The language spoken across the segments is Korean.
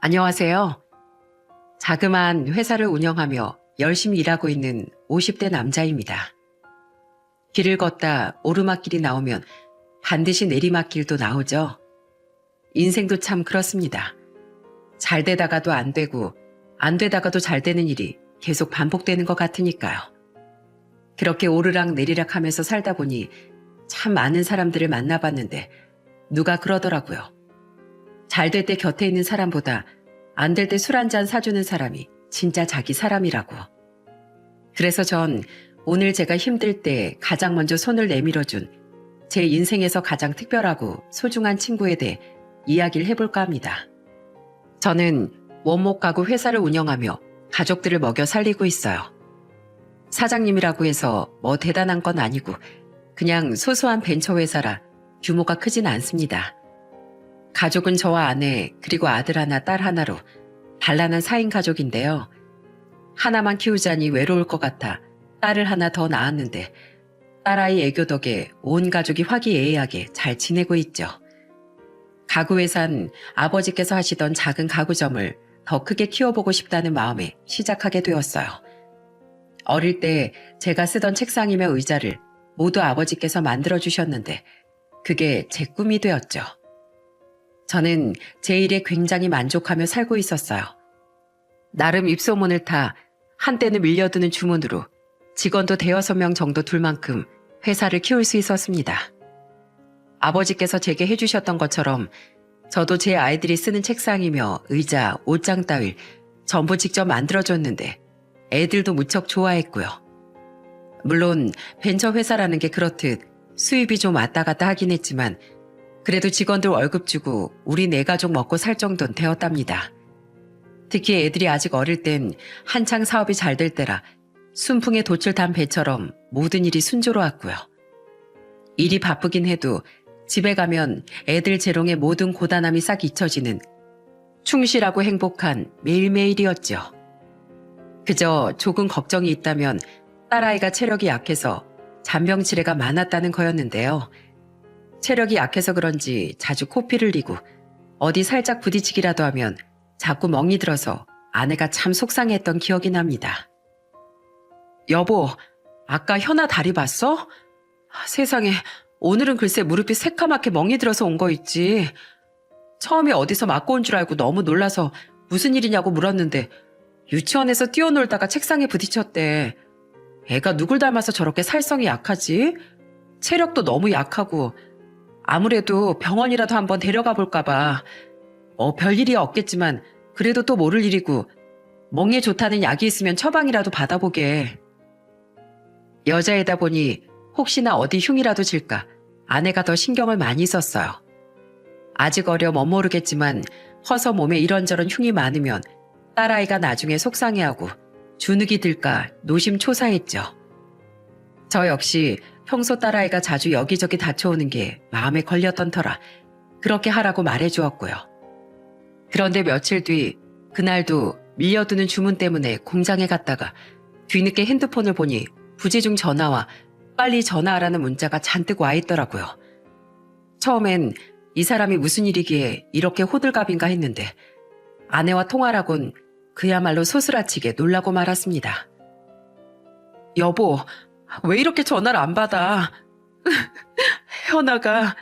안녕하세요. 자그마한 회사를 운영하며 열심히 일하고 있는 50대 남자입니다. 길을 걷다 오르막길이 나오면 반드시 내리막길도 나오죠. 인생도 참 그렇습니다. 잘 되다가도 안 되고 안 되다가도 잘 되는 일이 계속 반복되는 것 같으니까요. 그렇게 오르락 내리락 하면서 살다 보니 참 많은 사람들을 만나봤는데 누가 그러더라고요. 잘 될 때 곁에 있는 사람보다 안 될 때 술 한 잔 사주는 사람이 진짜 자기 사람이라고. 그래서 전 오늘 제가 힘들 때 가장 먼저 손을 내밀어준 제 인생에서 가장 특별하고 소중한 친구에 대해 이야기를 해볼까 합니다. 저는 원목 가구 회사를 운영하며 가족들을 먹여 살리고 있어요. 사장님이라고 해서 뭐 대단한 건 아니고 그냥 소소한 벤처 회사라 규모가 크진 않습니다. 가족은 저와 아내 그리고 아들 하나 딸 하나로 단란한 4인 가족인데요. 하나만 키우자니 외로울 것 같아 딸을 하나 더 낳았는데 딸아이 애교 덕에 온 가족이 화기애애하게 잘 지내고 있죠. 가구회사는 아버지께서 하시던 작은 가구점을 더 크게 키워보고 싶다는 마음에 시작하게 되었어요. 어릴 때 제가 쓰던 책상이며 의자를 모두 아버지께서 만들어주셨는데 그게 제 꿈이 되었죠. 저는 제 일에 굉장히 만족하며 살고 있었어요. 나름 입소문을 타 한때는 밀려드는 주문으로 직원도 5-6명 정도 둘 만큼 회사를 키울 수 있었습니다. 아버지께서 제게 해주셨던 것처럼 저도 제 아이들이 쓰는 책상이며 의자, 옷장 따윈 전부 직접 만들어줬는데 애들도 무척 좋아했고요. 물론 벤처 회사라는 게 그렇듯 수입이 좀 왔다 갔다 하긴 했지만 그래도 직원들 월급 주고 우리 4가족 먹고 살 정도는 되었답니다. 특히 애들이 아직 어릴 땐 한창 사업이 잘 될 때라 순풍에 돛을 단 배처럼 모든 일이 순조로웠고요. 일이 바쁘긴 해도 집에 가면 애들 재롱의 모든 고단함이 싹 잊혀지는 충실하고 행복한 매일매일이었죠. 그저 조금 걱정이 있다면 딸아이가 체력이 약해서 잔병치레가 많았다는 거였는데요. 체력이 약해서 그런지 자주 코피를 흘리고 어디 살짝 부딪히기라도 하면 자꾸 멍이 들어서 아내가 참 속상해했던 기억이 납니다. 여보, 아까 현아 다리 봤어? 세상에, 오늘은 글쎄 무릎이 새까맣게 멍이 들어서 온 거 있지. 처음에 어디서 맞고 온 줄 알고 너무 놀라서 무슨 일이냐고 물었는데 유치원에서 뛰어놀다가 책상에 부딪혔대. 애가 누굴 닮아서 저렇게 살성이 약하지? 체력도 너무 약하고 아무래도 병원이라도 한번 데려가 볼까 봐. 별일이 없겠지만 그래도 또 모를 일이고 멍에 좋다는 약이 있으면 처방이라도 받아보게. 여자이다 보니 혹시나 어디 흉이라도 질까 아내가 더 신경을 많이 썼어요. 아직 어려 못 모르겠지만 커서 몸에 이런저런 흉이 많으면 딸아이가 나중에 속상해하고 주눅이 들까 노심초사했죠. 저 역시 평소 딸아이가 자주 여기저기 다쳐오는 게 마음에 걸렸던 터라 그렇게 하라고 말해주었고요. 그런데 며칠 뒤 그날도 밀려드는 주문 때문에 공장에 갔다가 뒤늦게 핸드폰을 보니 부재중 전화와 빨리 전화하라는 문자가 잔뜩 와 있더라고요. 처음엔 이 사람이 무슨 일이기에 이렇게 호들갑인가 했는데 아내와 통화라곤 그야말로 소스라치게 놀라고 말았습니다. 여보, 왜 이렇게 전화를 안 받아? 현아가,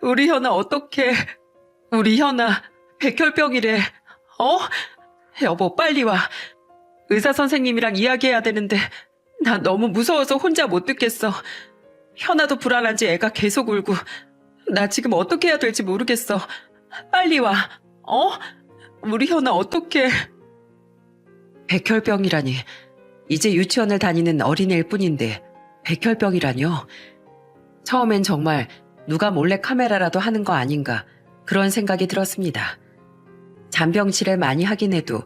우리 현아 어떡해. 우리 현아 백혈병이래. 여보 빨리 와. 의사 선생님이랑 이야기해야 되는데 나 너무 무서워서 혼자 못 듣겠어. 현아도 불안한지 애가 계속 울고 나 지금 어떻게 해야 될지 모르겠어. 빨리 와. 우리 현아 어떡해. 백혈병이라니. 이제 유치원을 다니는 어린애일 뿐인데 백혈병이라뇨. 처음엔 정말 누가 몰래 카메라라도 하는 거 아닌가 그런 생각이 들었습니다. 잔병치레 많이 하긴 해도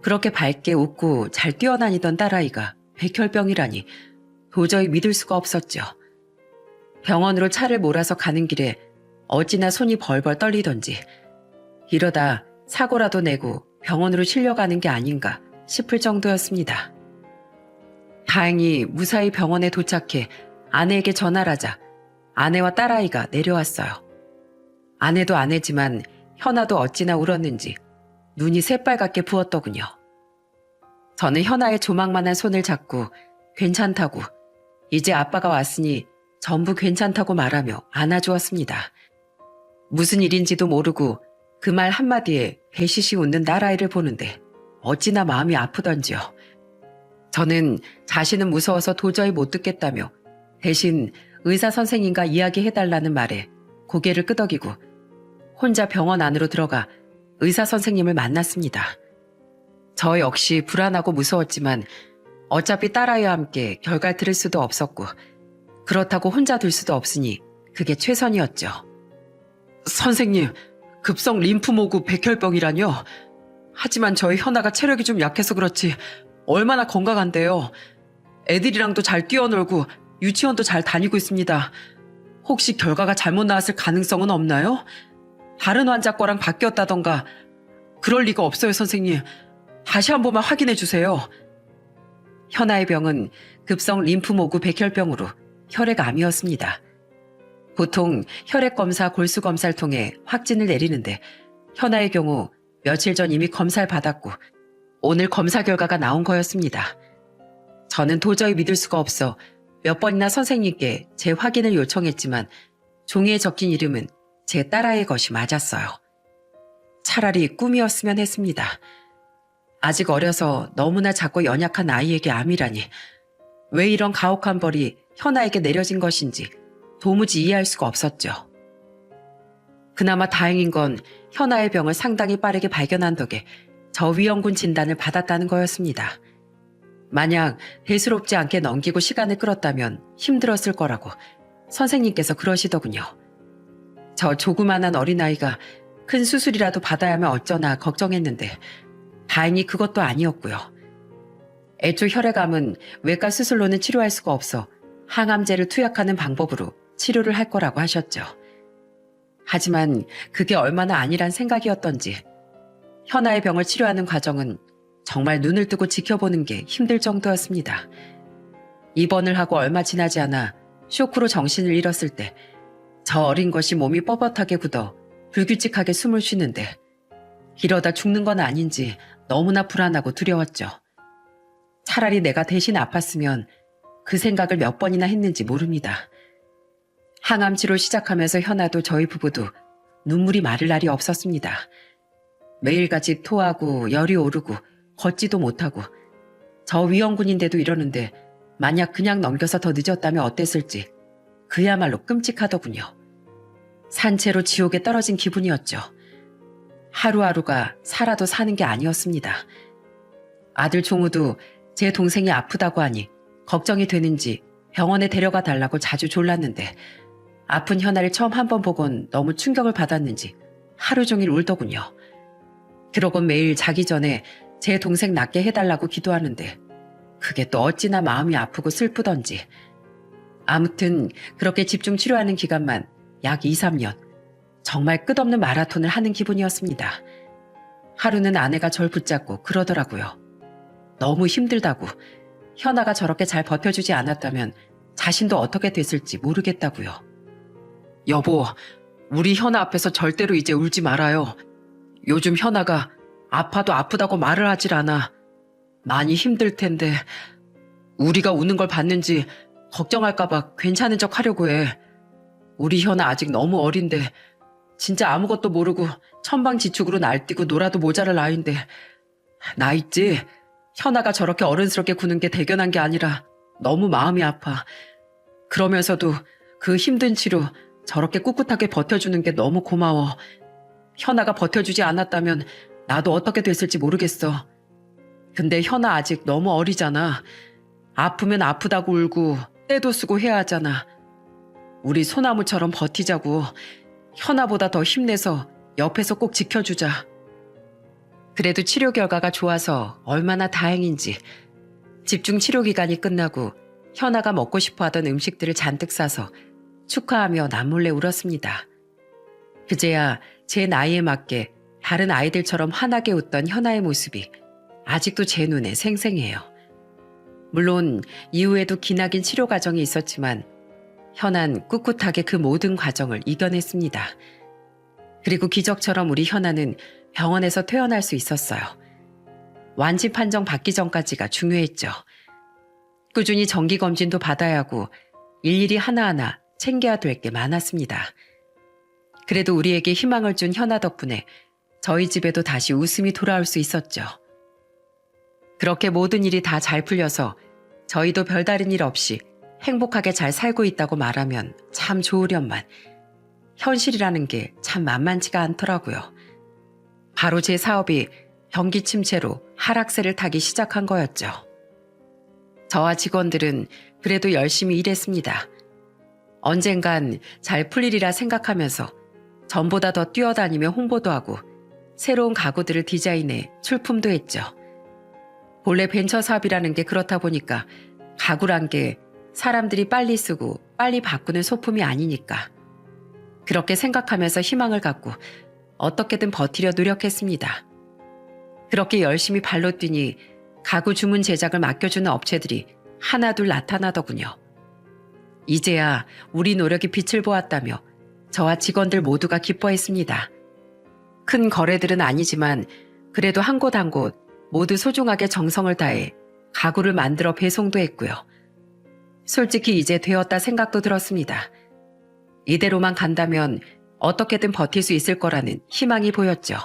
그렇게 밝게 웃고 잘 뛰어다니던 딸아이가 백혈병이라니 도저히 믿을 수가 없었죠. 병원으로 차를 몰아서 가는 길에 어찌나 손이 벌벌 떨리던지 이러다 사고라도 내고 병원으로 실려가는 게 아닌가 싶을 정도였습니다. 다행히 무사히 병원에 도착해 아내에게 전화를 하자 아내와 딸아이가 내려왔어요. 아내도 아내지만 현아도 어찌나 울었는지 눈이 새빨갛게 부었더군요. 저는 현아의 조망만한 손을 잡고 괜찮다고, 이제 아빠가 왔으니 전부 괜찮다고 말하며 안아주었습니다. 무슨 일인지도 모르고 그 말 한마디에 배시시 웃는 딸아이를 보는데 어찌나 마음이 아프던지요. 저는 자신은 무서워서 도저히 못 듣겠다며 대신 의사 선생님과 이야기해달라는 말에 고개를 끄덕이고 혼자 병원 안으로 들어가 의사 선생님을 만났습니다. 저 역시 불안하고 무서웠지만 어차피 딸아이와 함께 결과를 들을 수도 없었고 그렇다고 혼자 둘 수도 없으니 그게 최선이었죠. 선생님, 급성 림프모구 백혈병이라뇨? 하지만 저희 현아가 체력이 좀 약해서 그렇지 얼마나 건강한데요. 애들이랑도 잘 뛰어놀고 유치원도 잘 다니고 있습니다. 혹시 결과가 잘못 나왔을 가능성은 없나요? 다른 환자 거랑 바뀌었다던가. 그럴 리가 없어요, 선생님. 다시 한 번만 확인해 주세요. 현아의 병은 급성 림프모구 백혈병으로 혈액암이었습니다. 보통 혈액검사, 골수검사를 통해 확진을 내리는데 현아의 경우 며칠 전 이미 검사를 받았고 오늘 검사 결과가 나온 거였습니다. 저는 도저히 믿을 수가 없어 몇 번이나 선생님께 재확인을 요청했지만 종이에 적힌 이름은 제 딸아이의 것이 맞았어요. 차라리 꿈이었으면 했습니다. 아직 어려서 너무나 작고 연약한 아이에게 암이라니. 왜 이런 가혹한 벌이 현아에게 내려진 것인지 도무지 이해할 수가 없었죠. 그나마 다행인 건 현아의 병을 상당히 빠르게 발견한 덕에 저위험군 진단을 받았다는 거였습니다. 만약 대수롭지 않게 넘기고 시간을 끌었다면 힘들었을 거라고 선생님께서 그러시더군요. 저 조그만한 어린아이가 큰 수술이라도 받아야만 어쩌나 걱정했는데 다행히 그것도 아니었고요. 애초 혈액암은 외과 수술로는 치료할 수가 없어 항암제를 투약하는 방법으로 치료를 할 거라고 하셨죠. 하지만 그게 얼마나 아니란 생각이었던지 현아의 병을 치료하는 과정은 정말 눈을 뜨고 지켜보는 게 힘들 정도였습니다. 입원을 하고 얼마 지나지 않아 쇼크로 정신을 잃었을 때 저 어린 것이 몸이 뻣뻣하게 굳어 불규칙하게 숨을 쉬는데 이러다 죽는 건 아닌지 너무나 불안하고 두려웠죠. 차라리 내가 대신 아팠으면 그 생각을 몇 번이나 했는지 모릅니다. 항암치료 시작하면서 현아도 저희 부부도 눈물이 마를 날이 없었습니다. 매일같이 토하고 열이 오르고 걷지도 못하고 저 위험군인데도 이러는데 만약 그냥 넘겨서 더 늦었다면 어땠을지 그야말로 끔찍하더군요. 산채로 지옥에 떨어진 기분이었죠. 하루하루가 살아도 사는 게 아니었습니다. 아들 종우도 제 동생이 아프다고 하니 걱정이 되는지 병원에 데려가 달라고 자주 졸랐는데 아픈 현아를 처음 한 번 보곤 너무 충격을 받았는지 하루 종일 울더군요. 그러곤 매일 자기 전에 제 동생 낫게 해달라고 기도하는데 그게 또 어찌나 마음이 아프고 슬프던지. 아무튼 그렇게 집중 치료하는 기간만 약 2, 3년. 정말 끝없는 마라톤을 하는 기분이었습니다. 하루는 아내가 절 붙잡고 그러더라고요. 너무 힘들다고. 현아가 저렇게 잘 버텨주지 않았다면 자신도 어떻게 됐을지 모르겠다고요. 여보, 우리 현아 앞에서 절대로 이제 울지 말아요. 요즘 현아가 아파도 아프다고 말을 하질 않아. 많이 힘들 텐데 우리가 우는 걸 봤는지 걱정할까봐 괜찮은 척 하려고 해. 우리 현아 아직 너무 어린데 진짜 아무것도 모르고 천방지축으로 날뛰고 놀아도 모자랄 나이인데 나 있지? 현아가 저렇게 어른스럽게 구는 게 대견한 게 아니라 너무 마음이 아파. 그러면서도 그 힘든 치료 저렇게 꿋꿋하게 버텨주는 게 너무 고마워. 현아가 버텨주지 않았다면 나도 어떻게 됐을지 모르겠어. 근데 현아 아직 너무 어리잖아. 아프면 아프다고 울고 떼도 쓰고 해야 하잖아. 우리 소나무처럼 버티자고. 현아보다 더 힘내서 옆에서 꼭 지켜주자. 그래도 치료 결과가 좋아서 얼마나 다행인지. 집중 치료 기간이 끝나고 현아가 먹고 싶어 하던 음식들을 잔뜩 싸서 축하하며 남몰래 울었습니다. 그제야 제 나이에 맞게 다른 아이들처럼 환하게 웃던 현아의 모습이 아직도 제 눈에 생생해요. 물론 이후에도 기나긴 치료 과정이 있었지만 현아는 꿋꿋하게 그 모든 과정을 이겨냈습니다. 그리고 기적처럼 우리 현아는 병원에서 퇴원할 수 있었어요. 완치 판정 받기 전까지가 중요했죠. 꾸준히 정기검진도 받아야 하고 일일이 하나하나 챙겨야 될 게 많았습니다. 그래도 우리에게 희망을 준 현아 덕분에 저희 집에도 다시 웃음이 돌아올 수 있었죠. 그렇게 모든 일이 다 잘 풀려서 저희도 별다른 일 없이 행복하게 잘 살고 있다고 말하면 참 좋으련만 현실이라는 게 참 만만치가 않더라고요. 바로 제 사업이 경기 침체로 하락세를 타기 시작한 거였죠. 저와 직원들은 그래도 열심히 일했습니다. 언젠간 잘 풀리리라 생각하면서 전보다 더 뛰어다니며 홍보도 하고 새로운 가구들을 디자인해 출품도 했죠. 본래 벤처 사업이라는 게 그렇다 보니까 가구란 게 사람들이 빨리 쓰고 빨리 바꾸는 소품이 아니니까. 그렇게 생각하면서 희망을 갖고 어떻게든 버티려 노력했습니다. 그렇게 열심히 발로 뛰니 가구 주문 제작을 맡겨주는 업체들이 하나둘 나타나더군요. 이제야 우리 노력이 빛을 보았다며 저와 직원들 모두가 기뻐했습니다. 큰 거래들은 아니지만 그래도 한 곳 한 곳 모두 소중하게 정성을 다해 가구를 만들어 배송도 했고요. 솔직히 이제 되었다 생각도 들었습니다. 이대로만 간다면 어떻게든 버틸 수 있을 거라는 희망이 보였죠.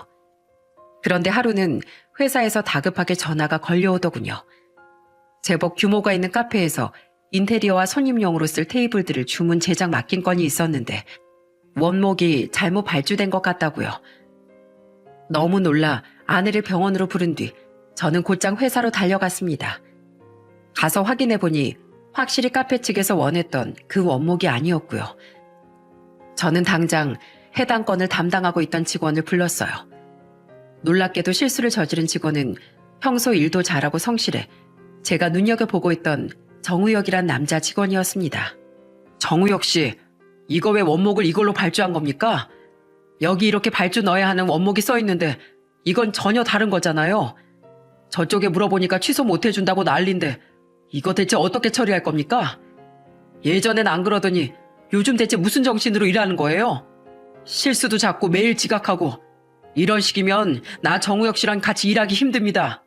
그런데 하루는 회사에서 다급하게 전화가 걸려오더군요. 제법 규모가 있는 카페에서 인테리어와 손님용으로 쓸 테이블들을 주문 제작 맡긴 건이 있었는데 원목이 잘못 발주된 것 같다고요. 너무 놀라 아내를 병원으로 부른 뒤 저는 곧장 회사로 달려갔습니다. 가서 확인해보니 확실히 카페 측에서 원했던 그 원목이 아니었고요. 저는 당장 해당 건을 담당하고 있던 직원을 불렀어요. 놀랍게도 실수를 저지른 직원은 평소 일도 잘하고 성실해 제가 눈여겨보고 있던 정우혁이란 남자 직원이었습니다. 정우혁 씨, 이거 왜 원목을 이걸로 발주한 겁니까? 여기 이렇게 발주 넣어야 하는 원목이 써 있는데 이건 전혀 다른 거잖아요. 저쪽에 물어보니까 취소 못 해준다고 난린데 이거 대체 어떻게 처리할 겁니까? 예전엔 안 그러더니 요즘 대체 무슨 정신으로 일하는 거예요? 실수도 자꾸 매일 지각하고 이런 식이면 나 정우혁 씨랑 같이 일하기 힘듭니다.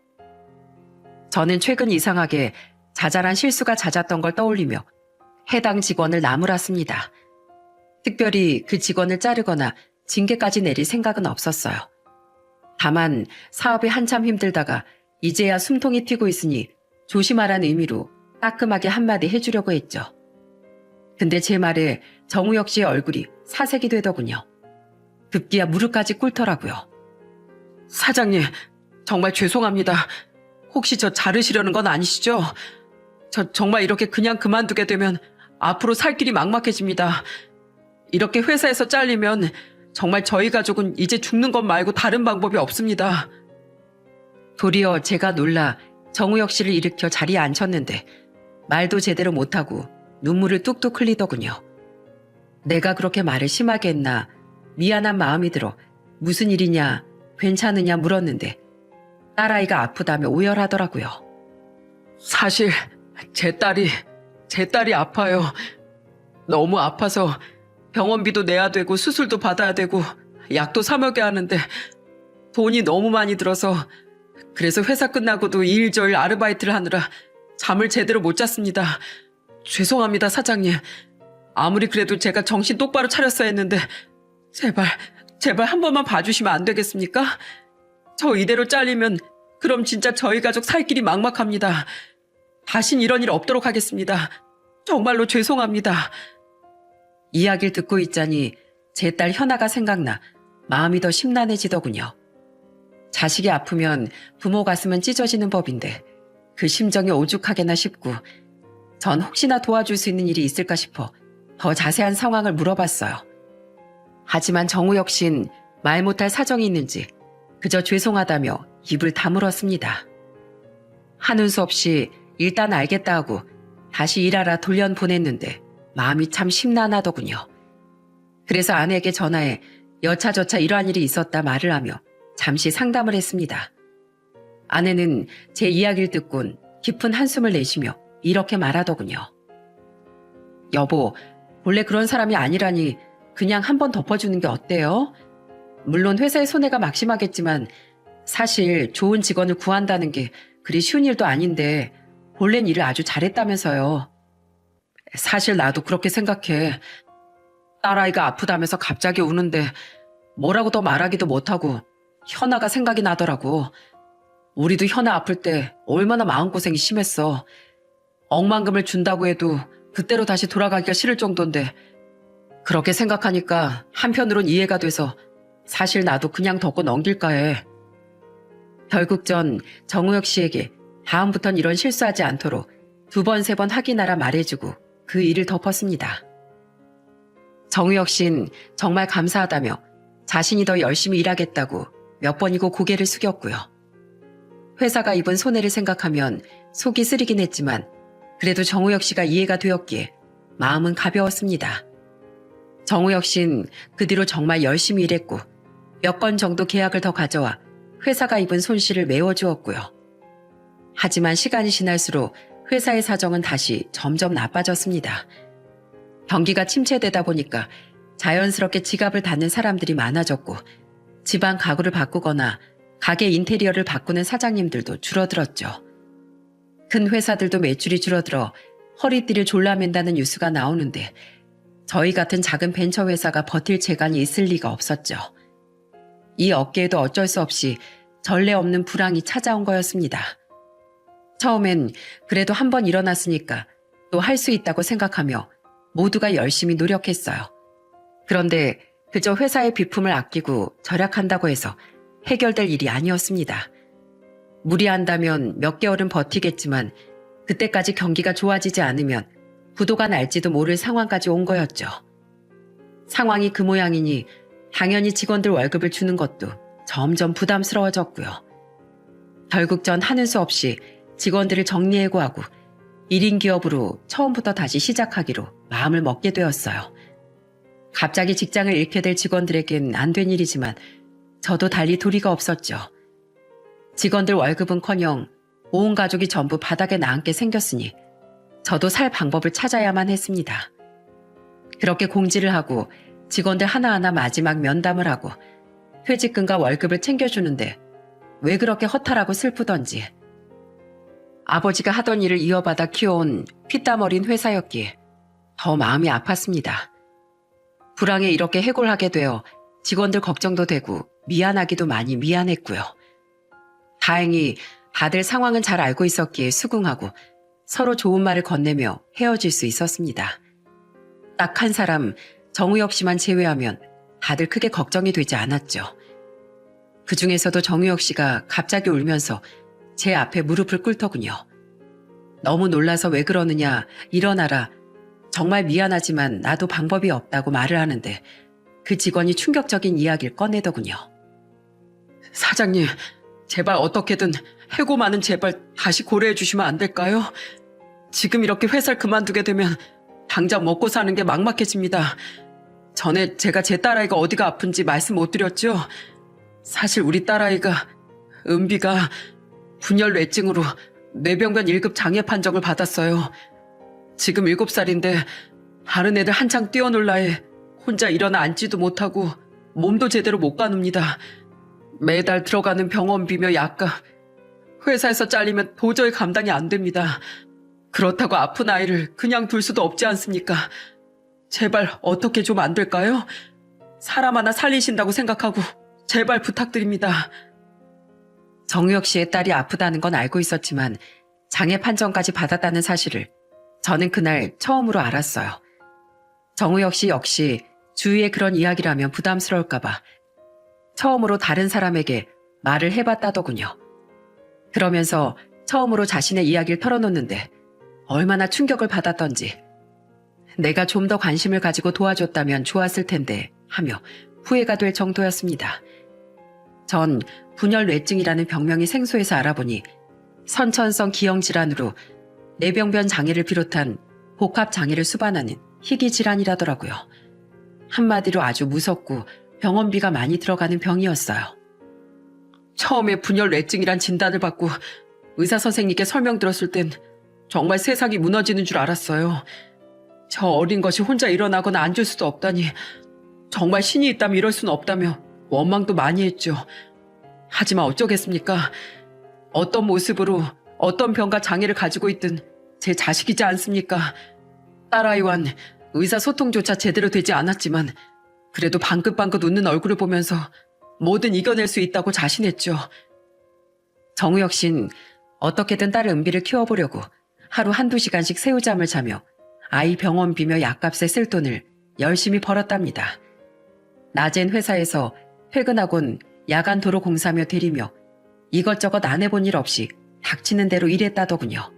저는 최근 이상하게 자잘한 실수가 잦았던 걸 떠올리며 해당 직원을 나무랐습니다. 특별히 그 직원을 자르거나 징계까지 내릴 생각은 없었어요. 다만 사업이 한참 힘들다가 이제야 숨통이 튀고 있으니 조심하라는 의미로 따끔하게 한마디 해주려고 했죠. 근데 제 말에 정우혁 씨의 얼굴이 사색이 되더군요. 급기야 무릎까지 꿇더라고요. 사장님, 정말 죄송합니다. 혹시 저 자르시려는 건 아니시죠? 저 정말 이렇게 그냥 그만두게 되면 앞으로 살 길이 막막해집니다. 이렇게 회사에서 잘리면 정말 저희 가족은 이제 죽는 것 말고 다른 방법이 없습니다. 도리어 제가 놀라 정우혁 씨를 일으켜 자리에 앉혔는데 말도 제대로 못하고 눈물을 뚝뚝 흘리더군요. 내가 그렇게 말을 심하게 했나 미안한 마음이 들어 무슨 일이냐 괜찮으냐 물었는데 딸아이가 아프다며 오열하더라고요. 사실 제 딸이 아파요. 너무 아파서 병원비도 내야 되고 수술도 받아야 되고 약도 사 먹여야 하는데 돈이 너무 많이 들어서 그래서 회사 끝나고도 이일저일 아르바이트를 하느라 잠을 제대로 못 잤습니다. 죄송합니다, 사장님. 아무리 그래도 제가 정신 똑바로 차렸어야 했는데 제발 한 번만 봐주시면 안 되겠습니까? 저 이대로 잘리면 그럼 진짜 저희 가족 살 길이 막막합니다. 다신 이런 일 없도록 하겠습니다. 정말로 죄송합니다. 이야기를 듣고 있자니 제 딸 현아가 생각나 마음이 더 심란해지더군요. 자식이 아프면 부모 가슴은 찢어지는 법인데 그 심정이 오죽하게나 싶고 전 혹시나 도와줄 수 있는 일이 있을까 싶어 더 자세한 상황을 물어봤어요. 하지만 정우혁 씨는 말 못할 사정이 있는지 그저 죄송하다며 입을 다물었습니다. 하는 수 없이 일단 알겠다 하고 다시 일하라 돌려보냈는데 마음이 참 심란하더군요. 그래서 아내에게 전화해 여차저차 이러한 일이 있었다 말을 하며 잠시 상담을 했습니다. 아내는 제 이야기를 듣곤 깊은 한숨을 내쉬며 이렇게 말하더군요. 여보, 원래 그런 사람이 아니라니 그냥 한 번 덮어주는 게 어때요? 물론 회사의 손해가 막심하겠지만 사실 좋은 직원을 구한다는 게 그리 쉬운 일도 아닌데 본래는 일을 아주 잘했다면서요. 사실 나도 그렇게 생각해. 딸아이가 아프다면서 갑자기 우는데 뭐라고 더 말하기도 못하고 현아가 생각이 나더라고. 우리도 현아 아플 때 얼마나 마음고생이 심했어. 억만금을 준다고 해도 그때로 다시 돌아가기가 싫을 정도인데 그렇게 생각하니까 한편으론 이해가 돼서 사실 나도 그냥 덮고 넘길까 해. 결국 전 정우혁 씨에게 다음부턴 이런 실수하지 않도록 2번, 3번 확인하라 말해주고 그 일을 덮었습니다. 정우혁 씨는 정말 감사하다며 자신이 더 열심히 일하겠다고 몇 번이고 고개를 숙였고요. 회사가 입은 손해를 생각하면 속이 쓰리긴 했지만 그래도 정우혁 씨가 이해가 되었기에 마음은 가벼웠습니다. 정우혁 씨는 그 뒤로 정말 열심히 일했고 몇 건 정도 계약을 더 가져와 회사가 입은 손실을 메워주었고요. 하지만 시간이 지날수록 회사의 사정은 다시 점점 나빠졌습니다. 경기가 침체되다 보니까 자연스럽게 지갑을 닫는 사람들이 많아졌고 집안 가구를 바꾸거나 가게 인테리어를 바꾸는 사장님들도 줄어들었죠. 큰 회사들도 매출이 줄어들어 허리띠를 졸라맨다는 뉴스가 나오는데 저희 같은 작은 벤처 회사가 버틸 재간이 있을 리가 없었죠. 이 업계에도 어쩔 수 없이 전례 없는 불황이 찾아온 거였습니다. 처음엔 그래도 한번 일어났으니까 또 할 수 있다고 생각하며 모두가 열심히 노력했어요. 그런데 그저 회사의 비품을 아끼고 절약한다고 해서 해결될 일이 아니었습니다. 무리한다면 몇 개월은 버티겠지만 그때까지 경기가 좋아지지 않으면 부도가 날지도 모를 상황까지 온 거였죠. 상황이 그 모양이니 당연히 직원들 월급을 주는 것도 점점 부담스러워졌고요. 결국 전 하는 수 없이 직원들을 정리해고하고 1인 기업으로 처음부터 다시 시작하기로 마음을 먹게 되었어요. 갑자기 직장을 잃게 될 직원들에겐 안 된 일이지만 저도 달리 도리가 없었죠. 직원들 월급은커녕 온 가족이 전부 바닥에 나앉게 생겼으니 저도 살 방법을 찾아야만 했습니다. 그렇게 공지를 하고 직원들 하나하나 마지막 면담을 하고 퇴직금과 월급을 챙겨주는데 왜 그렇게 허탈하고 슬프던지. 아버지가 하던 일을 이어받아 키워온 피땀 어린 회사였기에 더 마음이 아팠습니다. 불황에 이렇게 해골하게 되어 직원들 걱정도 되고 미안하기도 많이 미안했고요. 다행히 다들 상황은 잘 알고 있었기에 수긍하고 서로 좋은 말을 건네며 헤어질 수 있었습니다. 딱 한 사람 정우혁 씨만 제외하면 다들 크게 걱정이 되지 않았죠. 그 중에서도 정우혁 씨가 갑자기 울면서 제 앞에 무릎을 꿇더군요. 너무 놀라서 왜 그러느냐, 일어나라. 정말 미안하지만 나도 방법이 없다고 말을 하는데 그 직원이 충격적인 이야기를 꺼내더군요. 사장님, 제발 어떻게든 해고만은 제발 다시 고려해 주시면 안 될까요? 지금 이렇게 회사를 그만두게 되면 당장 먹고 사는 게 막막해집니다. 전에 제가 제 딸아이가 어디가 아픈지 말씀 못 드렸죠? 사실 우리 딸아이가 은비가 분열 뇌증으로 뇌병변 1급 장애 판정을 받았어요. 지금 7살인데 다른 애들 한창 뛰어놀라에 혼자 일어나 앉지도 못하고 몸도 제대로 못 가눕니다. 매달 들어가는 병원비며 약값, 회사에서 잘리면 도저히 감당이 안 됩니다. 그렇다고 아픈 아이를 그냥 둘 수도 없지 않습니까? 제발 어떻게 좀 안 될까요? 사람 하나 살리신다고 생각하고 제발 부탁드립니다. 정우혁 씨의 딸이 아프다는 건 알고 있었지만 장애 판정까지 받았다는 사실을 저는 그날 처음으로 알았어요. 정우혁 씨 역시 주위에 그런 이야기를 하면 부담스러울까봐 처음으로 다른 사람에게 말을 해봤다더군요. 그러면서 처음으로 자신의 이야기를 털어놓는데 얼마나 충격을 받았던지, 내가 좀 더 관심을 가지고 도와줬다면 좋았을 텐데 하며 후회가 될 정도였습니다. 전 분열 뇌증이라는 병명이 생소해서 알아보니 선천성 기형질환으로 뇌병변 장애를 비롯한 복합 장애를 수반하는 희귀 질환이라더라고요. 한마디로 아주 무섭고 병원비가 많이 들어가는 병이었어요. 처음에 분열 뇌증이란 진단을 받고 의사 선생님께 설명 들었을 땐 정말 세상이 무너지는 줄 알았어요. 저 어린 것이 혼자 일어나거나 앉을 수도 없다니, 정말 신이 있다면 이럴 수는 없다며 원망도 많이 했죠. 하지만 어쩌겠습니까? 어떤 모습으로 어떤 병과 장애를 가지고 있든 제 자식이지 않습니까? 딸아이와는 의사소통조차 제대로 되지 않았지만 그래도 방긋방긋 웃는 얼굴을 보면서 뭐든 이겨낼 수 있다고 자신했죠. 정우혁 씨는 어떻게든 딸 은비를 키워보려고 하루 한두 시간씩 새우잠을 자며 아이 병원비며 약값에 쓸 돈을 열심히 벌었답니다. 낮엔 회사에서 퇴근하곤 야간 도로 공사며 대리며 이것저것 안 해본 일 없이 닥치는 대로 일했다더군요.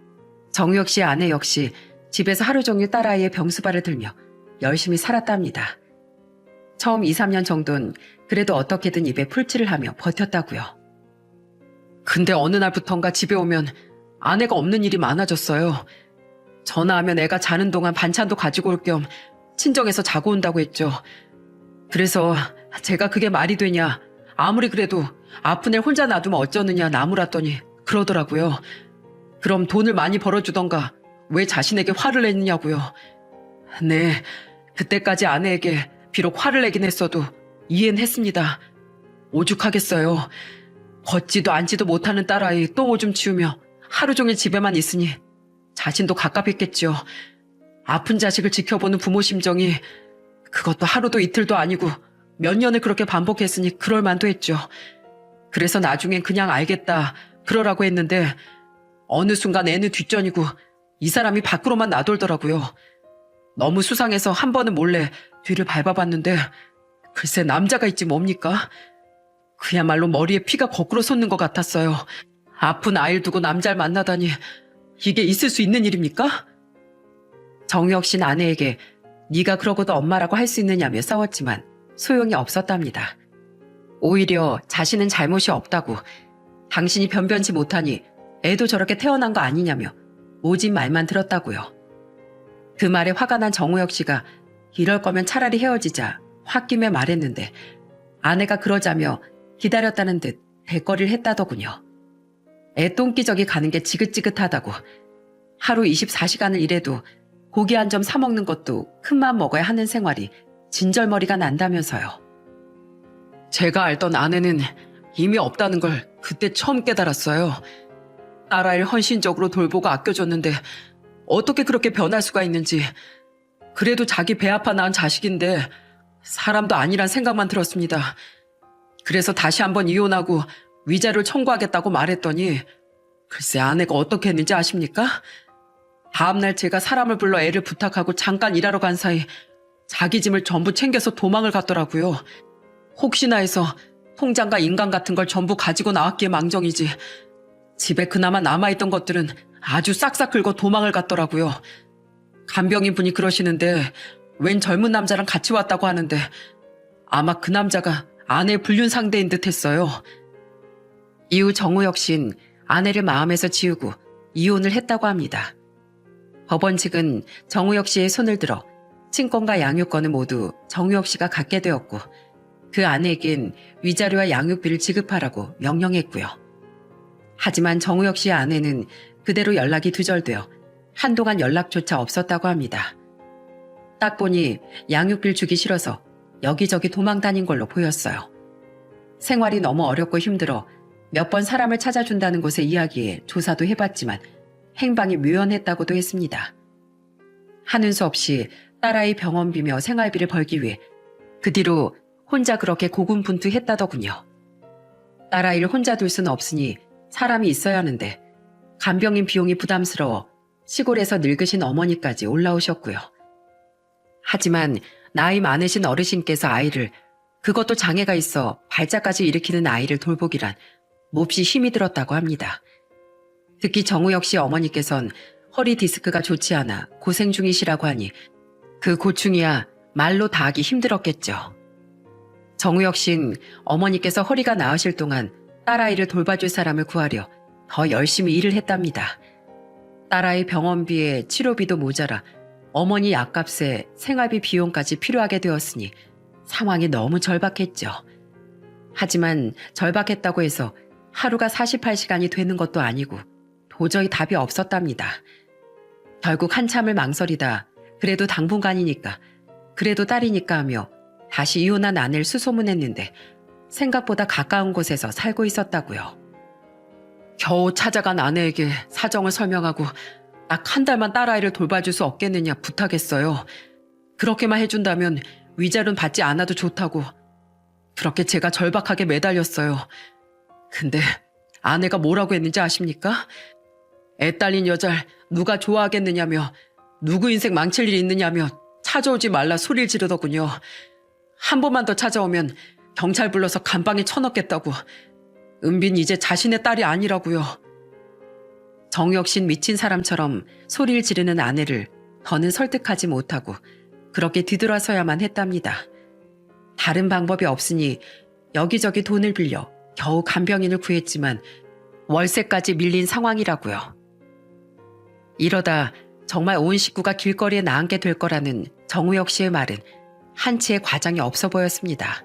정우혁 씨 아내 역시 집에서 하루 종일 딸아이의 병수발을 들며 열심히 살았답니다. 처음 2, 3년 정도는 그래도 어떻게든 입에 풀칠을 하며 버텼다고요. 근데 어느 날부턴가 집에 오면 아내가 없는 일이 많아졌어요. 전화하면 애가 자는 동안 반찬도 가지고 올 겸 친정에서 자고 온다고 했죠. 그래서 제가 그게 말이 되냐, 아무리 그래도 아픈 애 혼자 놔두면 어쩌느냐 나무랐더니 그러더라고요. 그럼 돈을 많이 벌어주던가 왜 자신에게 화를 내느냐고요. 네, 그때까지 아내에게 비록 화를 내긴 했어도 이해는 했습니다. 오죽하겠어요. 걷지도 앉지도 못하는 딸아이 똥 오줌 치우며 하루 종일 집에만 있으니 자신도 갑갑했겠죠. 아픈 자식을 지켜보는 부모 심정이 그것도 하루도 이틀도 아니고 몇 년을 그렇게 반복했으니 그럴 만도 했죠. 그래서 나중엔 그냥 알겠다 그러라고 했는데 어느 순간 애는 뒷전이고 이 사람이 밖으로만 나돌더라고요. 너무 수상해서 한 번은 몰래 뒤를 밟아봤는데 글쎄 남자가 있지 뭡니까? 그야말로 머리에 피가 거꾸로 솟는 것 같았어요. 아픈 아이를 두고 남자를 만나다니 이게 있을 수 있는 일입니까? 정우혁 씨는 아내에게 네가 그러고도 엄마라고 할 수 있느냐며 싸웠지만 소용이 없었답니다. 오히려 자신은 잘못이 없다고, 당신이 변변치 못하니 애도 저렇게 태어난 거 아니냐며 오진 말만 들었다고요. 그 말에 화가 난 정우혁 씨가 이럴 거면 차라리 헤어지자 홧김에 말했는데 아내가 그러자며 기다렸다는 듯 대거리를 했다더군요. 애 똥기저귀 가는 게 지긋지긋하다고, 하루 24시간을 일해도 고기 한 점 사 먹는 것도 큰맘 먹어야 하는 생활이 진절머리가 난다면서요. 제가 알던 아내는 이미 없다는 걸 그때 처음 깨달았어요. 딸아이를 헌신적으로 돌보고 아껴줬는데 어떻게 그렇게 변할 수가 있는지, 그래도 자기 배 아파 낳은 자식인데 사람도 아니란 생각만 들었습니다. 그래서 다시 한번 이혼하고 위자료를 청구하겠다고 말했더니 글쎄 아내가 어떻게 했는지 아십니까? 다음날 제가 사람을 불러 애를 부탁하고 잠깐 일하러 간 사이 자기 짐을 전부 챙겨서 도망을 갔더라고요. 혹시나 해서 통장과 인감 같은 걸 전부 가지고 나왔기에 망정이지 집에 그나마 남아있던 것들은 아주 싹싹 긁어 도망을 갔더라고요. 간병인 분이 그러시는데 웬 젊은 남자랑 같이 왔다고 하는데 아마 그 남자가 아내의 불륜 상대인 듯 했어요. 이후 정우혁 씨는 아내를 마음에서 지우고 이혼을 했다고 합니다. 법원 측은 정우혁 씨의 손을 들어 친권과 양육권을 모두 정우혁 씨가 갖게 되었고 그 아내에겐 위자료와 양육비를 지급하라고 명령했고요. 하지만 정우혁 씨의 아내는 그대로 연락이 두절되어 한동안 연락조차 없었다고 합니다. 딱 보니 양육비를 주기 싫어서 여기저기 도망 다닌 걸로 보였어요. 생활이 너무 어렵고 힘들어 몇 번 사람을 찾아준다는 곳의 이야기에 조사도 해봤지만 행방이 묘연했다고도 했습니다. 하는 수 없이 딸아이 병원비며 생활비를 벌기 위해 그 뒤로 혼자 그렇게 고군분투했다더군요. 딸아이를 혼자 둘 수는 없으니 사람이 있어야 하는데 간병인 비용이 부담스러워 시골에서 늙으신 어머니까지 올라오셨고요. 하지만 나이 많으신 어르신께서 아이를, 그것도 장애가 있어 발작까지 일으키는 아이를 돌보기란 몹시 힘이 들었다고 합니다. 특히 정우혁 씨 어머니께선 허리 디스크가 좋지 않아 고생 중이시라고 하니 그 고충이야 말로 다 하기 힘들었겠죠. 정우혁 씨는 어머니께서 허리가 나으실 동안 딸아이를 돌봐줄 사람을 구하려 더 열심히 일을 했답니다. 딸아이 병원비에 치료비도 모자라 어머니 약값에 생활비 비용까지 필요하게 되었으니 상황이 너무 절박했죠. 하지만 절박했다고 해서 하루가 48시간이 되는 것도 아니고 도저히 답이 없었답니다. 결국 한참을 망설이다 그래도 당분간이니까, 그래도 딸이니까 하며 다시 이혼한 아내를 수소문했는데 생각보다 가까운 곳에서 살고 있었다고요. 겨우 찾아간 아내에게 사정을 설명하고 딱 한 달만 딸아이를 돌봐줄 수 없겠느냐 부탁했어요. 그렇게만 해준다면 위자료는 받지 않아도 좋다고. 그렇게 제가 절박하게 매달렸어요. 근데 아내가 뭐라고 했는지 아십니까? 애 딸린 여자를 누가 좋아하겠느냐며 누구 인생 망칠 일이 있느냐며 찾아오지 말라 소리를 지르더군요. 한 번만 더 찾아오면 경찰 불러서 감방에 쳐넣겠다고. 은빈 이제 자신의 딸이 아니라고요. 정혁신 미친 사람처럼 소리를 지르는 아내를 더는 설득하지 못하고 그렇게 뒤돌아서야만 했답니다. 다른 방법이 없으니 여기저기 돈을 빌려 겨우 간병인을 구했지만 월세까지 밀린 상황이라고요. 이러다 정말 온 식구가 길거리에 나앉게 될 거라는 정우혁 씨의 말은 한치의 과장이 없어 보였습니다.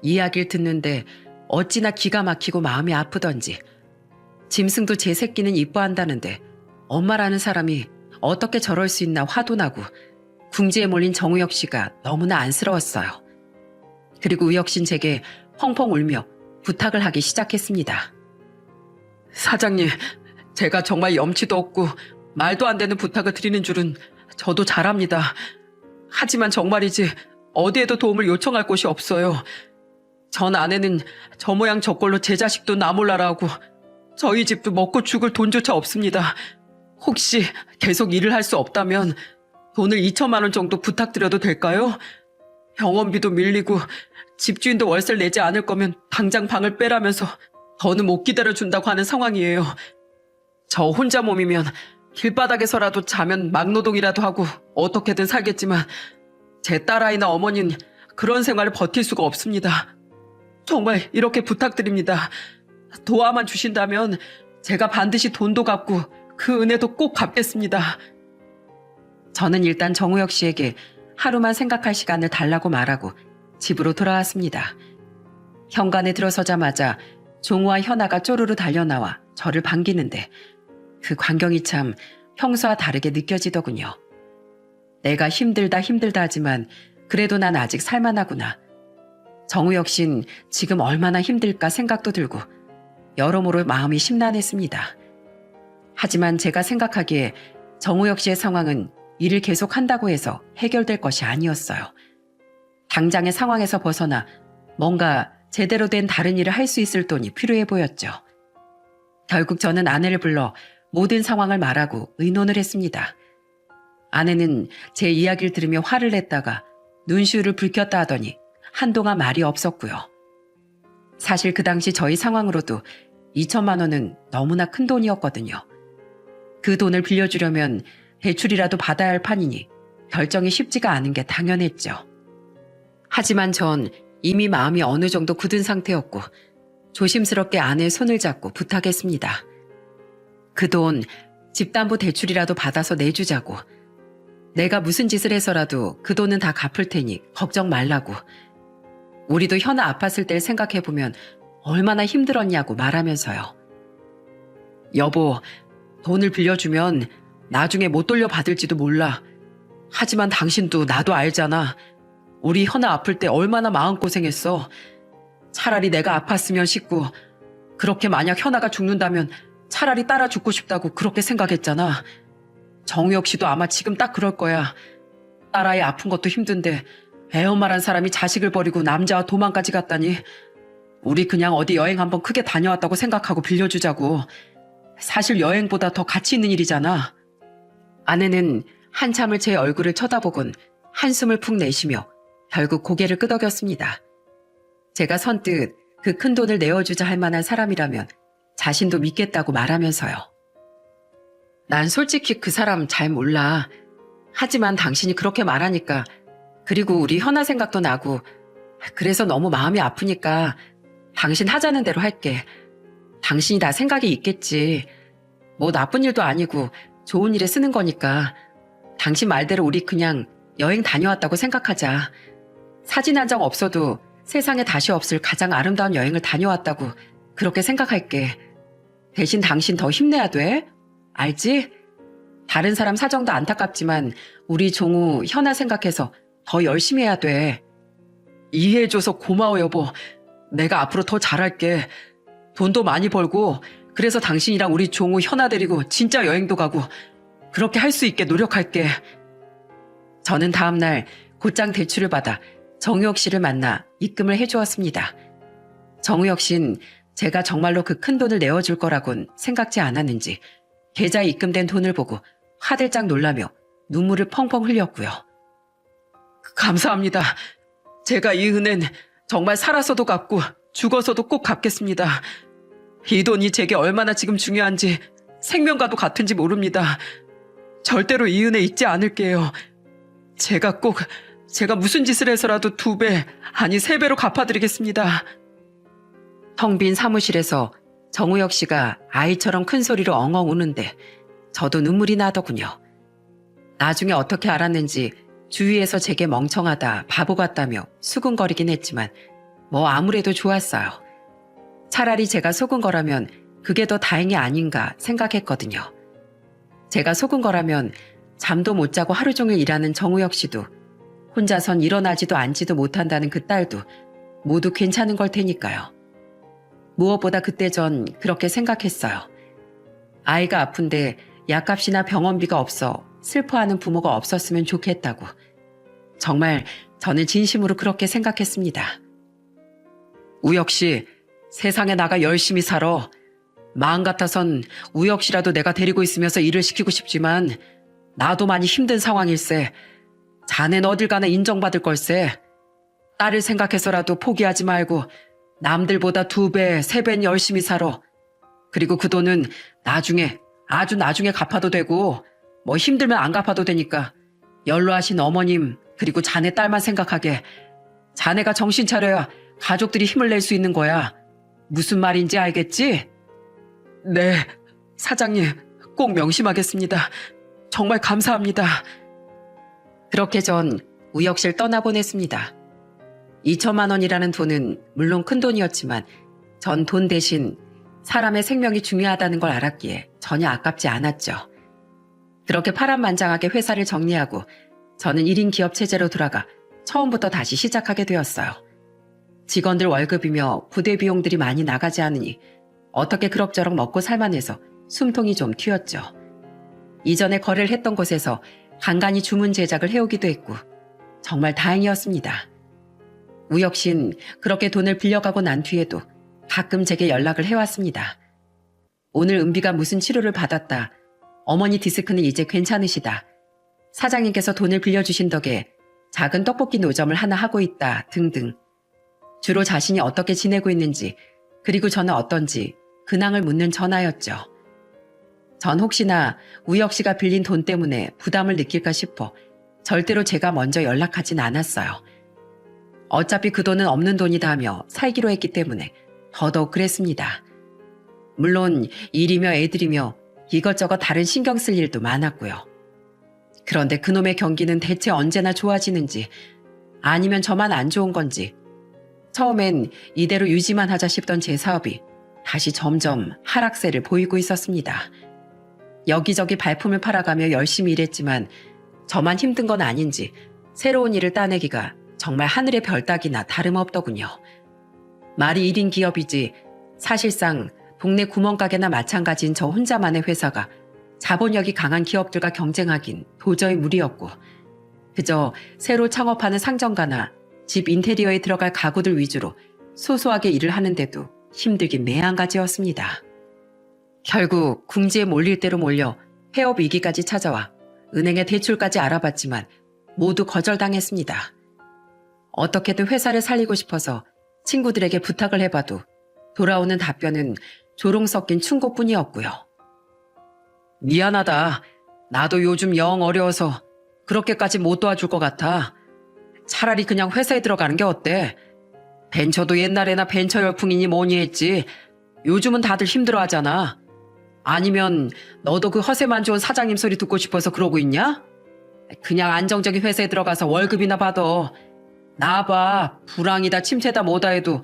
이야기를 듣는데 어찌나 기가 막히고 마음이 아프던지. 짐승도 제 새끼는 이뻐한다는데 엄마라는 사람이 어떻게 저럴 수 있나 화도 나고 궁지에 몰린 정우혁 씨가 너무나 안쓰러웠어요. 그리고 우혁 씨는 제게 펑펑 울며 부탁을 하기 시작했습니다. 사장님, 제가 정말 염치도 없고 말도 안 되는 부탁을 드리는 줄은 저도 잘 압니다. 하지만 정말이지 어디에도 도움을 요청할 곳이 없어요. 전 아내는 저 모양 저 꼴로 제 자식도 나 몰라라 하고 저희 집도 먹고 죽을 돈조차 없습니다. 혹시 계속 일을 할 수 없다면 돈을 2천만 원 정도 부탁드려도 될까요? 병원비도 밀리고 집주인도 월세를 내지 않을 거면 당장 방을 빼라면서 더는 못 기다려준다고 하는 상황이에요. 저 혼자 몸이면 길바닥에서라도 자면 막노동이라도 하고 어떻게든 살겠지만 제 딸아이나 어머니는 그런 생활을 버틸 수가 없습니다. 정말 이렇게 부탁드립니다. 도와만 주신다면 제가 반드시 돈도 갚고 그 은혜도 꼭 갚겠습니다. 저는 일단 정우혁 씨에게 하루만 생각할 시간을 달라고 말하고 집으로 돌아왔습니다. 현관에 들어서자마자 종우와 현아가 쪼르르 달려나와 저를 반기는데 그 광경이 참 평소와 다르게 느껴지더군요. 내가 힘들다 하지만 그래도 난 아직 살만하구나. 정우혁 씨는 지금 얼마나 힘들까 생각도 들고 여러모로 마음이 심란했습니다. 하지만 제가 생각하기에 정우혁 씨의 상황은 일을 계속한다고 해서 해결될 것이 아니었어요. 당장의 상황에서 벗어나 뭔가 제대로 된 다른 일을 할 수 있을 돈이 필요해 보였죠. 결국 저는 아내를 불러 모든 상황을 말하고 의논을 했습니다. 아내는 제 이야기를 들으며 화를 냈다가 눈시울을 붉혔다 하더니 한동안 말이 없었고요. 사실 그 당시 저희 상황으로도 2천만 원은 너무나 큰 돈이었거든요. 그 돈을 빌려주려면 대출이라도 받아야 할 판이니 결정이 쉽지가 않은 게 당연했죠. 하지만 전 이미 마음이 어느 정도 굳은 상태였고 조심스럽게 아내의 손을 잡고 부탁했습니다. 그 돈 집담보 대출이라도 받아서 내주자고. 내가 무슨 짓을 해서라도 그 돈은 다 갚을 테니 걱정 말라고. 우리도 현아 아팠을 때를 생각해보면 얼마나 힘들었냐고 말하면서요. 여보, 돈을 빌려주면 나중에 못 돌려받을지도 몰라. 하지만 당신도 나도 알잖아. 우리 현아 아플 때 얼마나 마음고생했어. 차라리 내가 아팠으면 싶고 그렇게 만약 현아가 죽는다면 차라리 따라 죽고 싶다고 그렇게 생각했잖아. 정우혁 씨도 아마 지금 딱 그럴 거야. 딸아이 아픈 것도 힘든데 애엄마란 사람이 자식을 버리고 남자와 도망까지 갔다니. 우리 그냥 어디 여행 한번 크게 다녀왔다고 생각하고 빌려주자고. 사실 여행보다 더 가치 있는 일이잖아. 아내는 한참을 제 얼굴을 쳐다보곤 한숨을 푹 내쉬며 결국 고개를 끄덕였습니다. 제가 선뜻 그 큰 돈을 내어주자 할 만한 사람이라면 자신도 믿겠다고 말하면서요. 난 솔직히 그 사람 잘 몰라. 하지만 당신이 그렇게 말하니까, 그리고 우리 현아 생각도 나고 그래서 너무 마음이 아프니까 당신 하자는 대로 할게. 당신이 다 생각이 있겠지. 뭐 나쁜 일도 아니고 좋은 일에 쓰는 거니까 당신 말대로 우리 그냥 여행 다녀왔다고 생각하자. 사진 한 장 없어도 세상에 다시 없을 가장 아름다운 여행을 다녀왔다고 그렇게 생각할게. 대신 당신 더 힘내야 돼. 알지? 다른 사람 사정도 안타깝지만 우리 종우, 현아 생각해서 더 열심히 해야 돼. 이해해줘서 고마워 여보. 내가 앞으로 더 잘할게. 돈도 많이 벌고 그래서 당신이랑 우리 종우 현아 데리고 진짜 여행도 가고 그렇게 할 수 있게 노력할게. 저는 다음날 곧장 대출을 받아 정우혁 씨를 만나 입금을 해주었습니다. 정우혁 씨는 제가 정말로 그 큰 돈을 내어줄 거라곤 생각지 않았는지 계좌에 입금된 돈을 보고 화들짝 놀라며 눈물을 펑펑 흘렸고요. 감사합니다. 제가 이 은혜는 정말 살아서도 갚고 죽어서도 꼭 갚겠습니다. 이 돈이 제게 얼마나 지금 중요한지 생명과도 같은지 모릅니다. 절대로 이 은혜 잊지 않을게요. 제가 무슨 짓을 해서라도 2배, 아니 3배로 갚아드리겠습니다. 텅 빈 사무실에서 정우혁 씨가 아이처럼 큰 소리로 엉엉 우는데 저도 눈물이 나더군요. 나중에 어떻게 알았는지 주위에서 제게 멍청하다, 바보 같다며 수군거리긴 했지만 뭐 아무래도 좋았어요. 차라리 제가 속은 거라면 그게 더 다행이 아닌가 생각했거든요. 제가 속은 거라면 잠도 못 자고 하루 종일 일하는 정우혁 씨도 혼자선 일어나지도 앉지도 못한다는 그 딸도 모두 괜찮은 걸 테니까요. 무엇보다 그때 전 그렇게 생각했어요. 아이가 아픈데 약값이나 병원비가 없어 슬퍼하는 부모가 없었으면 좋겠다고. 정말 저는 진심으로 그렇게 생각했습니다. 우혁 씨, 세상에 나가 열심히 살아. 마음 같아선 우혁 씨라도 내가 데리고 있으면서 일을 시키고 싶지만 나도 많이 힘든 상황일세. 자넨 어딜 가나 인정받을 걸세. 딸을 생각해서라도 포기하지 말고 남들보다 2배, 3배는 열심히 살아. 그리고 그 돈은 나중에, 아주 나중에 갚아도 되고 뭐 힘들면 안 갚아도 되니까 연로하신 어머님 그리고 자네 딸만 생각하게. 자네가 정신 차려야 가족들이 힘을 낼 수 있는 거야. 무슨 말인지 알겠지? 네, 사장님 꼭 명심하겠습니다. 정말 감사합니다. 그렇게 전 우혁 씨를 떠나보냈습니다. 2천만 원이라는 돈은 물론 큰 돈이었지만 전 돈 대신 사람의 생명이 중요하다는 걸 알았기에 전혀 아깝지 않았죠. 그렇게 파란만장하게 회사를 정리하고 저는 1인 기업 체제로 돌아가 처음부터 다시 시작하게 되었어요. 직원들 월급이며 부대 비용들이 많이 나가지 않으니 어떻게 그럭저럭 먹고 살만해서 숨통이 좀 튀었죠. 이전에 거래를 했던 곳에서 간간히 주문 제작을 해오기도 했고 정말 다행이었습니다. 우혁 씨는 그렇게 돈을 빌려가고 난 뒤에도 가끔 제게 연락을 해왔습니다. 오늘 은비가 무슨 치료를 받았다. 어머니 디스크는 이제 괜찮으시다. 사장님께서 돈을 빌려주신 덕에 작은 떡볶이 노점을 하나 하고 있다 등등. 주로 자신이 어떻게 지내고 있는지 그리고 저는 어떤지 근황을 묻는 전화였죠. 전 혹시나 우혁 씨가 빌린 돈 때문에 부담을 느낄까 싶어 절대로 제가 먼저 연락하진 않았어요. 어차피 그 돈은 없는 돈이다 하며 살기로 했기 때문에 더더욱 그랬습니다. 물론 일이며 애들이며 이것저것 다른 신경 쓸 일도 많았고요. 그런데 그놈의 경기는 대체 언제나 좋아지는지 아니면 저만 안 좋은 건지 처음엔 이대로 유지만 하자 싶던 제 사업이 다시 점점 하락세를 보이고 있었습니다. 여기저기 발품을 팔아가며 열심히 일했지만 저만 힘든 건 아닌지 새로운 일을 따내기가 정말 하늘의 별 따기나 다름없더군요. 말이 1인 기업이지 사실상 동네 구멍가게나 마찬가지인 저 혼자만의 회사가 자본력이 강한 기업들과 경쟁하긴 도저히 무리였고 그저 새로 창업하는 상점가나 집 인테리어에 들어갈 가구들 위주로 소소하게 일을 하는데도 힘들긴 매한가지였습니다. 결국 궁지에 몰릴 대로 몰려 폐업 위기까지 찾아와 은행에 대출까지 알아봤지만 모두 거절당했습니다. 어떻게든 회사를 살리고 싶어서 친구들에게 부탁을 해봐도 돌아오는 답변은 조롱 섞인 충고뿐이었고요. 미안하다. 나도 요즘 영 어려워서 그렇게까지 못 도와줄 것 같아. 차라리 그냥 회사에 들어가는 게 어때? 벤처도 옛날에나 벤처 열풍이니 뭐니 했지. 요즘은 다들 힘들어하잖아. 아니면 너도 그 허세만 좋은 사장님 소리 듣고 싶어서 그러고 있냐? 그냥 안정적인 회사에 들어가서 월급이나 받아. 나봐. 불황이다 침체다 뭐다 해도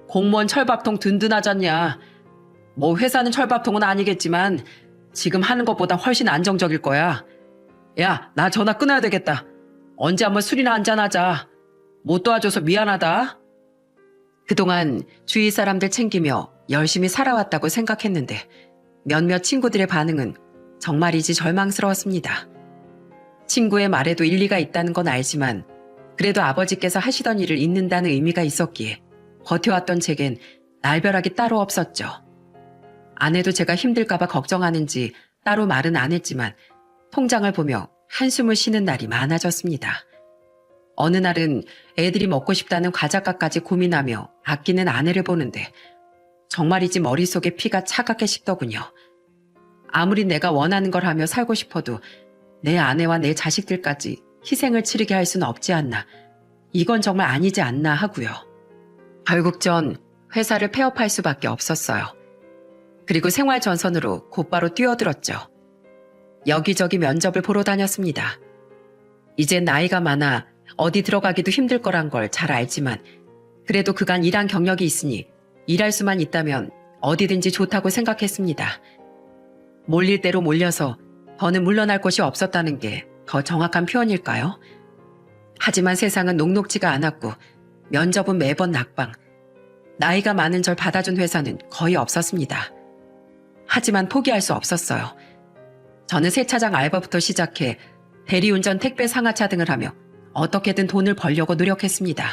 공무원 철밥통 든든하잖냐. 뭐 회사는 철밥통은 아니겠지만 지금 하는 것보다 훨씬 안정적일 거야. 야, 나 전화 끊어야 되겠다. 언제 한번 술이나 한잔하자. 못 도와줘서 미안하다. 그동안 주위 사람들 챙기며 열심히 살아왔다고 생각했는데 몇몇 친구들의 반응은 정말이지 절망스러웠습니다. 친구의 말에도 일리가 있다는 건 알지만 그래도 아버지께서 하시던 일을 잇는다는 의미가 있었기에 버텨왔던 제겐 날벼락이 따로 없었죠. 아내도 제가 힘들까봐 걱정하는지 따로 말은 안 했지만 통장을 보며 한숨을 쉬는 날이 많아졌습니다. 어느 날은 애들이 먹고 싶다는 과자값까지 고민하며 아끼는 아내를 보는데 정말이지 머릿속에 피가 차갑게 식더군요. 아무리 내가 원하는 걸 하며 살고 싶어도 내 아내와 내 자식들까지 희생을 치르게 할 수는 없지 않나. 이건 정말 아니지 않나 하고요. 결국 전 회사를 폐업할 수밖에 없었어요. 그리고 생활 전선으로 곧바로 뛰어들었죠. 여기저기 면접을 보러 다녔습니다. 이제 나이가 많아 어디 들어가기도 힘들 거란 걸 잘 알지만 그래도 그간 일한 경력이 있으니 일할 수만 있다면 어디든지 좋다고 생각했습니다. 몰릴 대로 몰려서 더는 물러날 곳이 없었다는 게 더 정확한 표현일까요? 하지만 세상은 녹록지가 않았고 면접은 매번 낙방. 나이가 많은 절 받아준 회사는 거의 없었습니다. 하지만 포기할 수 없었어요. 저는 세차장 알바부터 시작해 대리운전, 택배, 상하차 등을 하며 어떻게든 돈을 벌려고 노력했습니다.